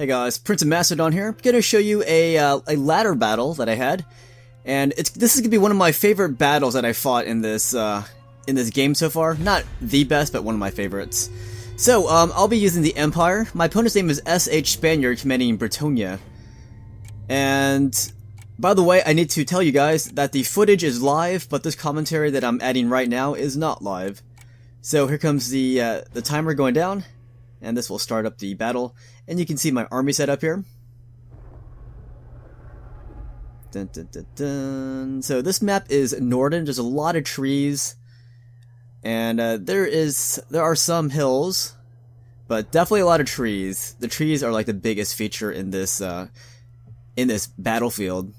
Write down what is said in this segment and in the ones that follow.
Hey guys, Prince of Macedon here. I'm gonna show you a ladder battle that I had, and this is gonna be one of my favorite battles that I fought in this game so far. Not the best, but one of my favorites. So I'll be using the Empire. My opponent's name is SH Spaniard, commanding Bretonnia. And by the way, I need to tell you guys that the footage is live, but this commentary that I'm adding right now is not live. So here comes the timer going down, and this will start up the battle. And you can see my army set up here. Dun, dun, dun, dun. So this map is Norden. There's a lot of trees, and there are some hills, but definitely a lot of trees. The trees are like the biggest feature in this battlefield.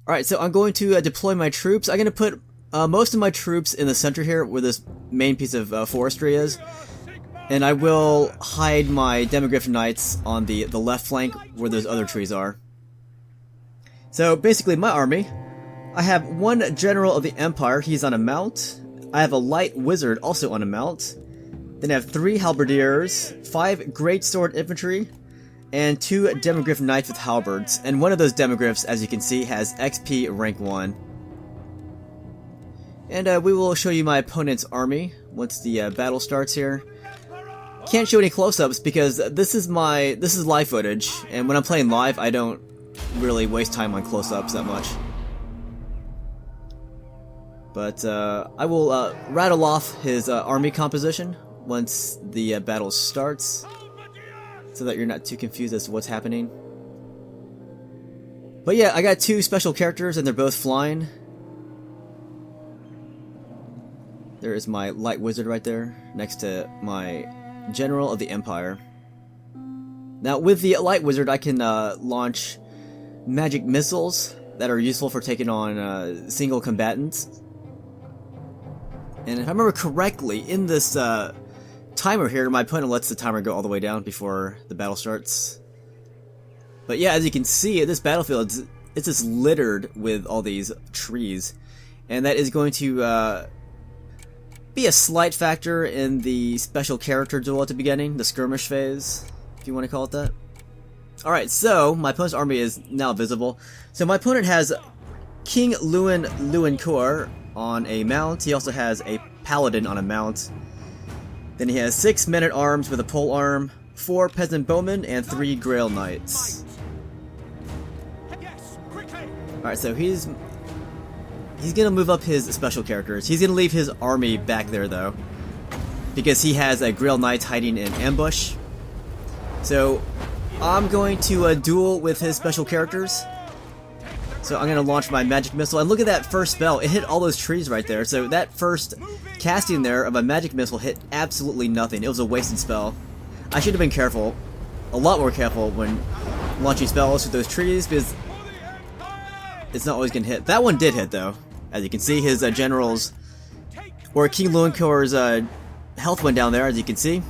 All right, so I'm going to deploy my troops. I'm going to put most of my troops in the center here, where this main piece of forestry is. And I will hide my Demogryph Knights on the left flank where those other trees are. So basically my army, I have one general of the Empire, he's on a mount. I have a light wizard also on a mount. Then I have 3 halberdiers, 5 great sword infantry, and 2 Demogryph Knights with halberds. And one of those Demogryphs, as you can see, has XP rank 1. And we will show you my opponent's army once the battle starts here. Can't show any close-ups because this is live footage, and when I'm playing live I don't really waste time on close-ups that much. But I will rattle off his army composition once the battle starts, so that you're not too confused as to what's happening. But yeah, I got 2 special characters and they're both flying. There is my light wizard right there next to my general of the Empire. Now with the light wizard I can launch magic missiles that are useful for taking on single combatants. And if I remember correctly, in this timer here, my opponent lets the timer go all the way down before the battle starts. But yeah, as you can see, this battlefield, it's just littered with all these trees, and that is going to be a slight factor in the special character duel at the beginning, the skirmish phase, if you want to call it that. Alright, so my opponent's army is now visible. So my opponent has King Lewin on a mount. He also has a paladin on a mount. Then he has 6 men-at-arms with a pole arm, 4 peasant bowmen, and 3 grail knights. Alright, so he's gonna move up his special characters. He's gonna leave his army back there though, because he has a Grail Knight hiding in ambush. So I'm going to duel with his special characters. So I'm gonna launch my magic missile, and look at that first spell. It hit all those trees right there. So that first casting there of a magic missile hit absolutely nothing. It was a wasted spell. I should have been careful, a lot more careful when launching spells with those trees, because it's not always gonna hit. That one did hit though. As you can see, his generals, or King Lewincore's health went down there, as you can see.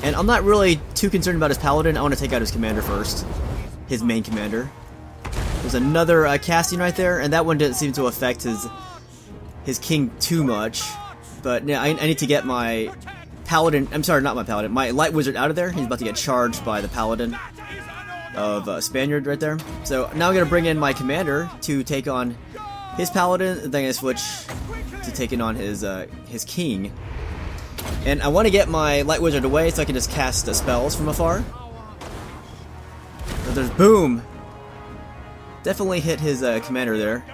And I'm not really too concerned about his paladin. I want to take out his commander first, his main commander. There's another casting right there, and that one didn't seem to affect his king too much. But yeah, I need to get my paladin. I'm sorry, not my paladin. My light wizard out of there. He's about to get charged by the paladin of Spaniard right there. So now I'm gonna bring in my commander to take on his paladin, and then I'm gonna switch to taking on his king. And I want to get my light wizard away so I can just cast spells from afar. So there's boom. Definitely hit his commander there.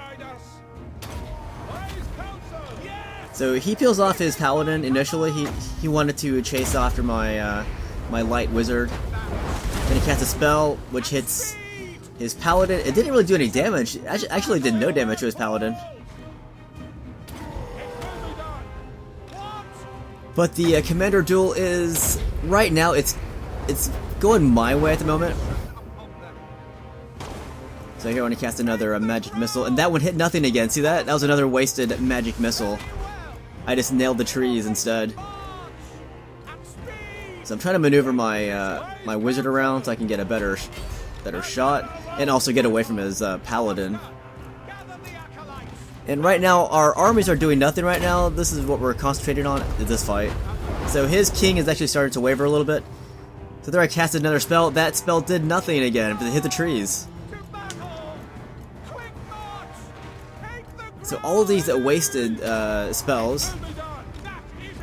So he peels off his paladin initially. He wanted to chase after my my light wizard. Then he casts a spell which hits his paladin. It didn't really do any damage. It actually did no damage to his paladin. But the commander duel is, right now, it's going my way at the moment. So here I want to cast another magic missile, and that one hit nothing again. See that? That was another wasted magic missile. I just nailed the trees instead. So I'm trying to maneuver my my wizard around so I can get a better shot, and also get away from his paladin. And right now, our armies are doing nothing right now. This is what we're concentrating on, is this fight. So his king is actually starting to waver a little bit. So there I casted another spell. That spell did nothing again, but it hit the trees. So all of these wasted spells.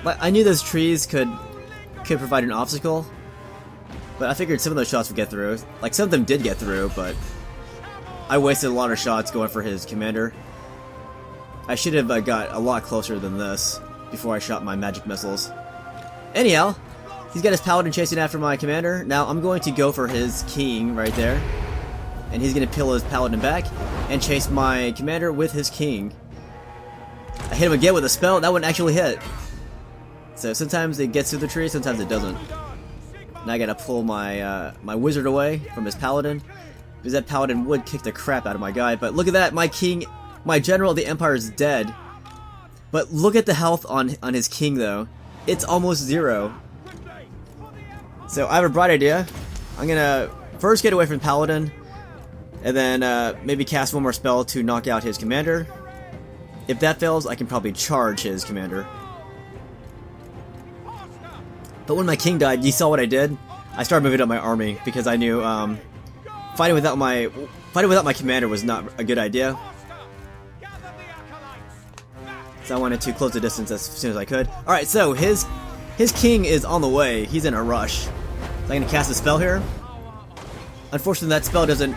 I knew those trees could provide an obstacle, but I figured some of those shots would get through. Like, some of them did get through, but I wasted a lot of shots going for his commander. I should have got a lot closer than this before I shot my magic missiles. Anyhow, he's got his paladin chasing after my commander. Now I'm going to go for his king right there, and he's going to peel his paladin back and chase my commander with his king. I hit him again with a spell. That one actually hit. So sometimes it gets through the tree, sometimes it doesn't. Now I gotta pull my my wizard away from his paladin, because that paladin would kick the crap out of my guy. But look at that, my king, my general of the empire is dead. But look at the health on his king though. It's almost 0. So I have a bright idea. I'm gonna first get away from paladin, and then maybe cast one more spell to knock out his commander. If that fails, I can probably charge his commander. But when my king died, you saw what I did? I started moving up my army because I knew fighting without my commander was not a good idea. So I wanted to close the distance as soon as I could. Alright, so his king is on the way. He's in a rush. So I'm going to cast a spell here. Unfortunately, that spell doesn't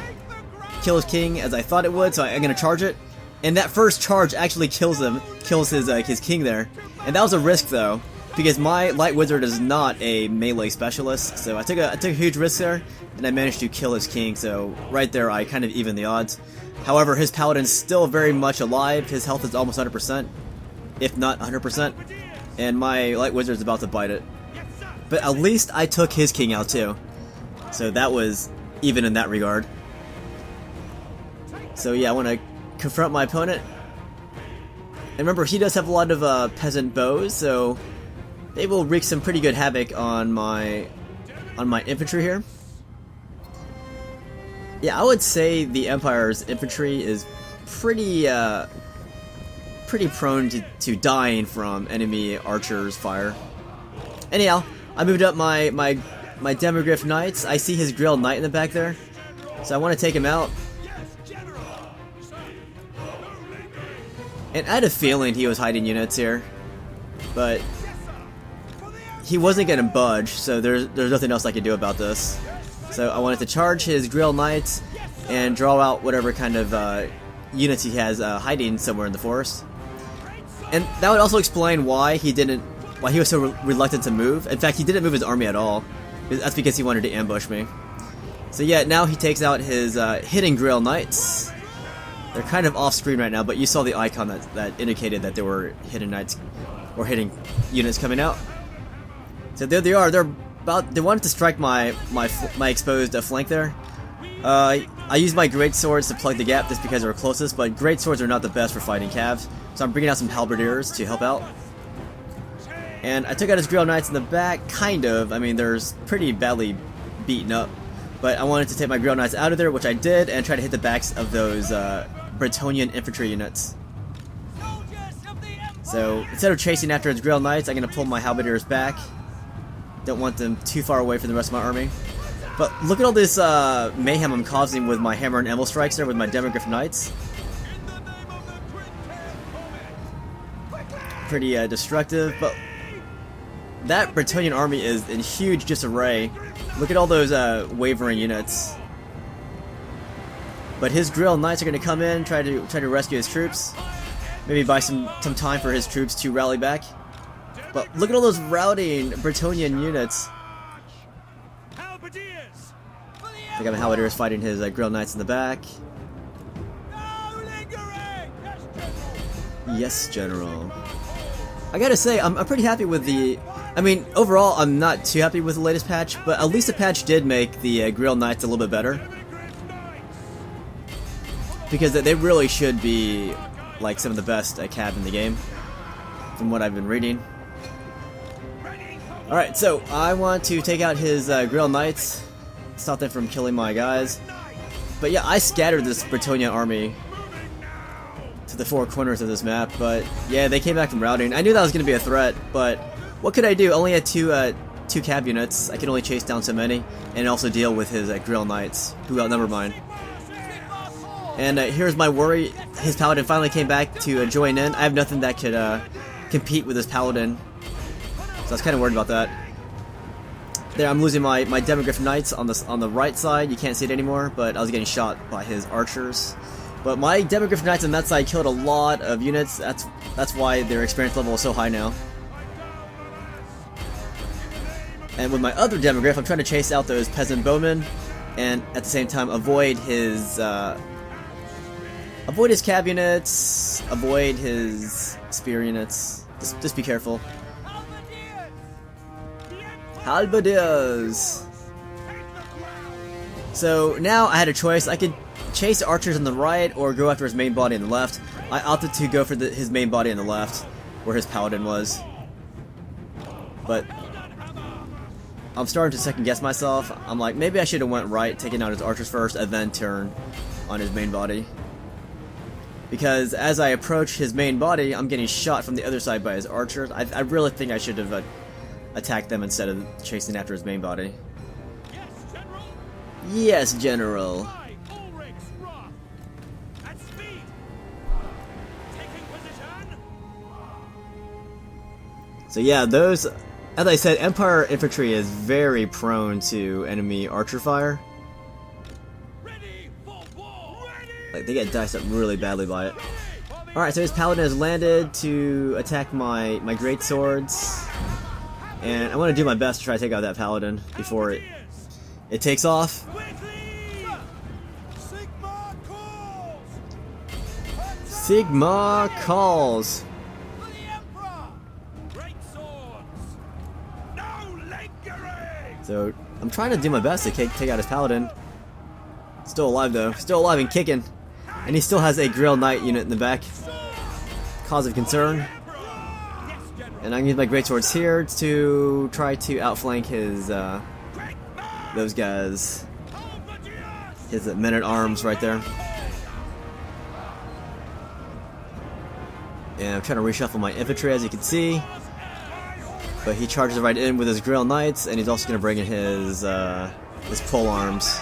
kill his king as I thought it would, so I'm going to charge it. And that first charge actually kills his king there. And that was a risk though, because my light wizard is not a melee specialist. So I took a huge risk there, and I managed to kill his king. So right there, I kind of evened the odds. However, his paladin's still very much alive. His health is almost 100%, if not 100%. And my light wizard is about to bite it. But at least I took his king out too. So that was even in that regard. So yeah, I want to confront my opponent. And remember, he does have a lot of peasant bows, so they will wreak some pretty good havoc on my infantry here. Yeah, I would say the Empire's infantry is pretty prone to dying from enemy archers' fire. Anyhow, I moved up my Demogryph Knights. I see his Grail Knight in the back there, so I want to take him out. And I had a feeling he was hiding units here, but he wasn't going to budge, so there's nothing else I could do about this. So I wanted to charge his Grail Knights and draw out whatever kind of units he has hiding somewhere in the forest. And that would also explain why he was so reluctant to move. In fact, he didn't move his army at all. That's because he wanted to ambush me. So yeah, now he takes out his hidden Grail Knights. They're kind of off screen right now, but you saw the icon that indicated that there were hidden knights or hidden units coming out. So there they are. They wanted to strike my exposed flank there. I used my great swords to plug the gap just because they were closest, but great swords are not the best for fighting cavs. So I'm bringing out some halberdiers to help out. And I took out his Grail Knights in the back, kind of. I mean, they're pretty badly beaten up. But I wanted to take my Grail Knights out of there, which I did, and try to hit the backs of those Bretonian infantry units. So instead of chasing after his Grail Knights, I'm going to pull my halberdiers back. Don't want them too far away from the rest of my army. But look at all this mayhem I'm causing with my Hammer and Anvil Strikes there with my Demogryph Knights. Pretty destructive, but that Bretonian army is in huge disarray. Look at all those wavering units. But his Grail Knights are going to come in, try to rescue his troops. Maybe buy some time for his troops to rally back. But look at all those routing Bretonian units. I got my Halberdiers fighting his Grail Knights in the back. Yes, General. I gotta say, I'm pretty happy with the... I mean, overall, I'm not too happy with the latest patch, but at least the patch did make the Grail Knights a little bit better. Because they really should be, like, some of the best cav in the game, from what I've been reading. Alright, so I want to take out his Grail Knights, stop them from killing my guys. But yeah, I scattered this Bretonnia army to the four corners of this map, but yeah, they came back from routing. I knew that was going to be a threat, but what could I do? I only had two 2 cab units, I can only chase down so many, and also deal with his Grill Knights, who outnumber mine. And here's my worry, his Paladin finally came back to join in. I have nothing that could compete with his Paladin, so I was kind of worried about that. There, I'm losing my Demogryph Knights on the right side. You can't see it anymore, but I was getting shot by his archers. But my Demogryph Knights on that side killed a lot of units. That's why their experience level is so high now. And with my other Demogryph, I'm trying to chase out those peasant bowmen, and at the same time avoid his cab units, avoid his spear units. Just be careful. Halberdiers! So now I had a choice. I could chase archers on the right or go after his main body on the left. I opted to go for his main body on the left, where his Paladin was. But I'm starting to second guess myself. I'm like, maybe I should have went right, taking out his archers first, and then turn on his main body. Because as I approach his main body, I'm getting shot from the other side by his archers. I really think I should have attacked them instead of chasing after his main body. Yes, General. So yeah, those, as I said, Empire infantry is very prone to enemy archer fire. Like, they get diced up really badly by it. Alright, so his Paladin has landed to attack my great swords. And I want to do my best to try to take out that Paladin before it takes off. Sigma calls. So I'm trying to do my best to take out his Paladin. Still alive though. Still alive and kicking. And he still has a Grill Knight unit in the back. Cause of concern. And I can use my great swords here to try to outflank his those guys. His men-at-arms right there. And I'm trying to reshuffle my infantry, as you can see. But he charges right in with his Grill Knights, and he's also going to bring in his pole arms.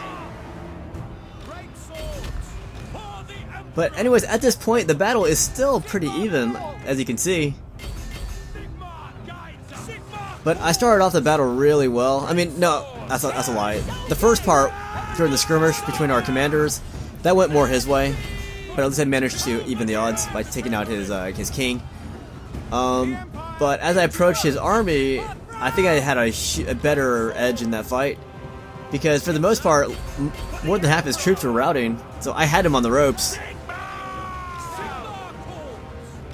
But anyways, at this point, the battle is still pretty even, as you can see. But I started off the battle really well. I mean, no, that's a lie. The first part, during the skirmish between our commanders, that went more his way. But at least I managed to even the odds by taking out his king. But as I approached his army, I think I had a better edge in that fight. Because for the most part, more than half his troops were routing, so I had him on the ropes.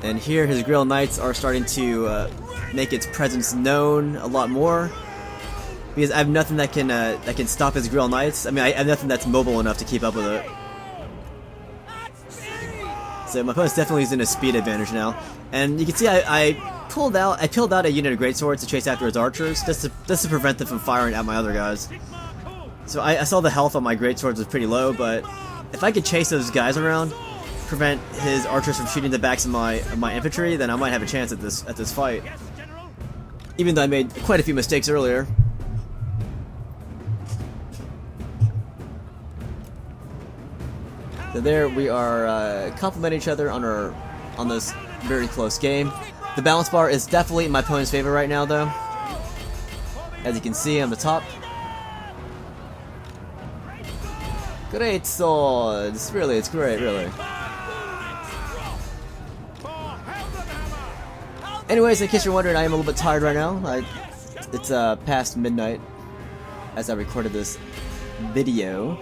And here his Grill Knights are starting to make its presence known a lot more. Because I have nothing that can stop his Grill Knights. I mean, I have nothing that's mobile enough to keep up with it. So my opponent's definitely using a speed advantage now. And you can see I peeled out a unit of greatswords to chase after his archers, just to prevent them from firing at my other guys. So I saw the health on my greatswords was pretty low, but if I could chase those guys around, prevent his archers from shooting the backs of my infantry, then I might have a chance at this fight. Even though I made quite a few mistakes earlier. So there we are complimenting each other on this very close game. The balance bar is definitely in my opponent's favor right now, though. As you can see on the top. Great swords! Really, it's great, really. Anyways, in case you're wondering, I am a little bit tired right now. It's past midnight as I recorded this video.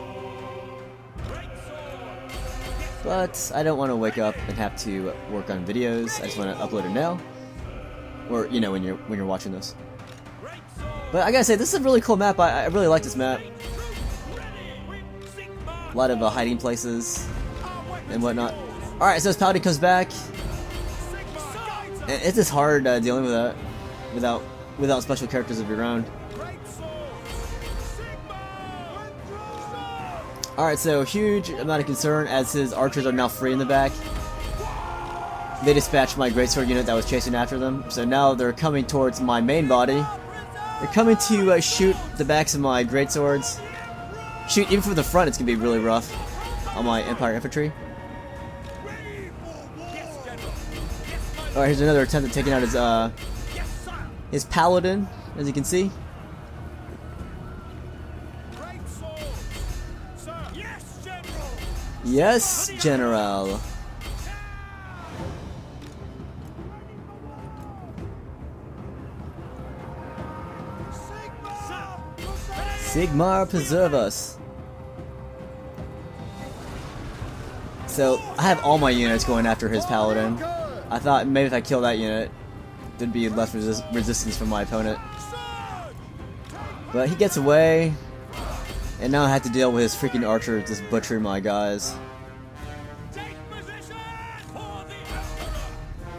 But I don't want to wake up and have to work on videos. I just want to upload it now. Or, you know, when you're watching this. But I gotta say, this is a really cool map. I really like this map. A lot of hiding places and whatnot. Alright, so as Paladin comes back, it's just hard dealing with that without special characters of your own. Alright, so huge amount of concern as his archers are now free in the back. They dispatched my greatsword unit that was chasing after them, so now they're coming towards my main body, They're coming to shoot the backs of my greatswords. Shoot, even from the front, it's gonna be really rough on my Empire infantry. Alright, here's another attempt at taking out his paladin, as you can see. Yes, General. Sigmar preserve us. So I have all my units going after his paladin. I thought maybe if I kill that unit, there'd be less resistance from my opponent. But he gets away, and now I have to deal with his freaking archer just butchering my guys.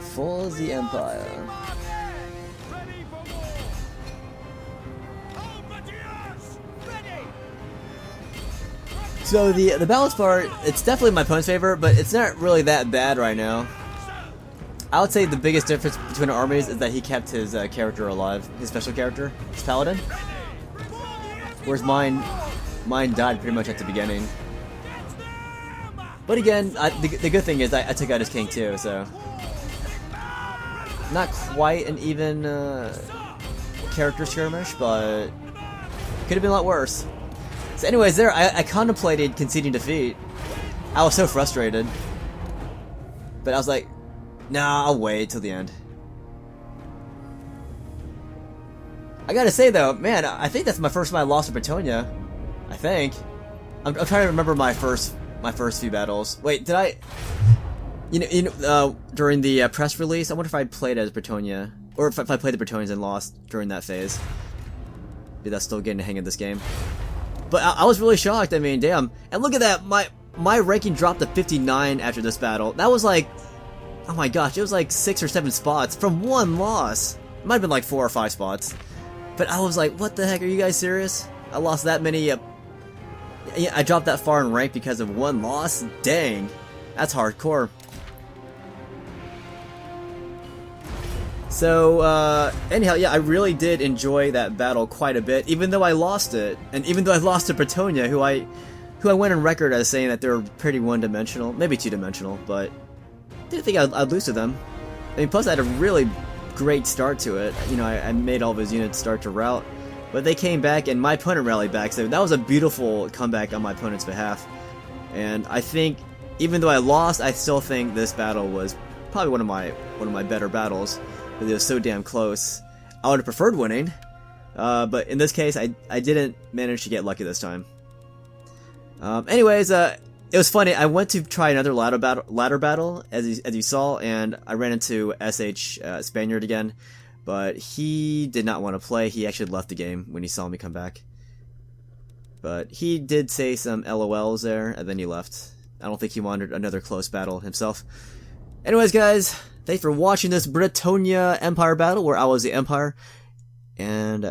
For the Empire. So the balance part, it's definitely my opponent's favor, but it's not really that bad right now. I would say the biggest difference between our armies is that he kept his character alive, his special character, his paladin. Whereas mine died pretty much at the beginning. But again, the good thing is I took out his king too, so not quite an even character skirmish, but could have been a lot worse. So anyways, there, I contemplated conceding defeat. I was so frustrated. But I was like, nah, I'll wait till the end. I gotta say though, man, I think that's my first time I lost to Bretonnia. I think. I'm trying to remember my first few battles. Wait, did I... during the press release, I wonder if I played as Bretonnia. Or if I played the Bretonnians and lost during that phase. Maybe that's still getting the hang of this game. But I was really shocked. I mean, damn. And look at that. My ranking dropped to 59 after this battle. That was like... Oh my gosh. It was like 6 or 7 spots from one loss. It might have been like 4 or 5 spots. But I was like, what the heck? Are you guys serious? I lost that many... I dropped that far in rank because of one loss? Dang. That's hardcore. So, anyhow, yeah, I really did enjoy that battle quite a bit, even though I lost it. And even though I lost to Bretonnia, who I went on record as saying that they're pretty one-dimensional, maybe two-dimensional, but didn't think I'd lose to them. I mean, plus I had a really great start to it. You know, I made all of his units start to rout, but they came back and my opponent rallied back, so that was a beautiful comeback on my opponent's behalf. And I think, even though I lost, I still think this battle was probably one of my better battles. But it was so damn close. I would have preferred winning, but in this case, I didn't manage to get lucky this time. Anyways, it was funny. I went to try another ladder battle, as you saw, and I ran into SH Spaniard again, but he did not want to play. He actually left the game when he saw me come back. But he did say some LOLs there, and then he left. I don't think he wanted another close battle himself. Anyways, guys, thanks for watching this Bretonnia Empire battle where I was the Empire, and